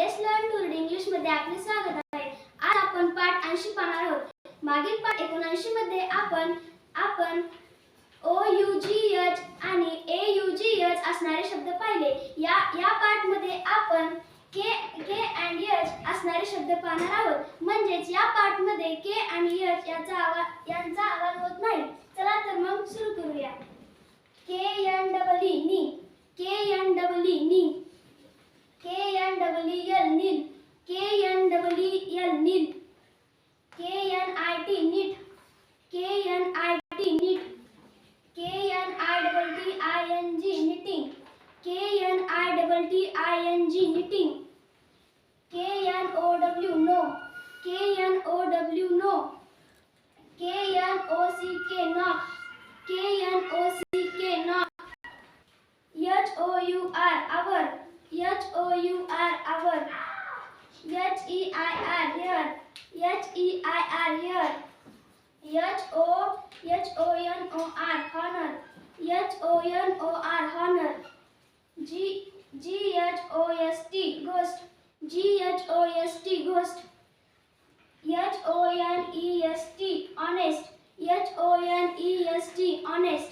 Let's learn to read English मध्ये आपले स्वागत आहे. आज आपण पाठ 80 पाहणार आहोत. मागील पाठ 79 मध्ये आपण ओ यू जी एच आणि ए यू जी एच असणारे शब्द पाहिले. या पाठ मध्ये आपण के आणि एच असणारे शब्द पाहणार आहोत. म्हणजेच या पाठ मध्ये के आणि एच यांचा आवाज होत नाही. चला तर मग सुरू करूया. के एन डबल ई नी, के एन डबल ई नी, KNEL Neel, KNEL Neel, KNIT NEET, KNIT NEET, KNITTING knitting, KNITTING knitting, KNOW no, KNOW no, KNOCK knock, KNOCK knock, HOUR hour, HOUR hour, HEIR here, HEIR here, HONOR honor, HONOR honor, GHOST ghost, GHOST ghost, HONEST honest, HONEST honest,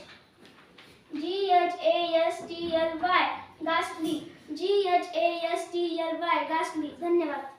GHASTLY ghastly, GHASTLY ghastly. धन्यवाद.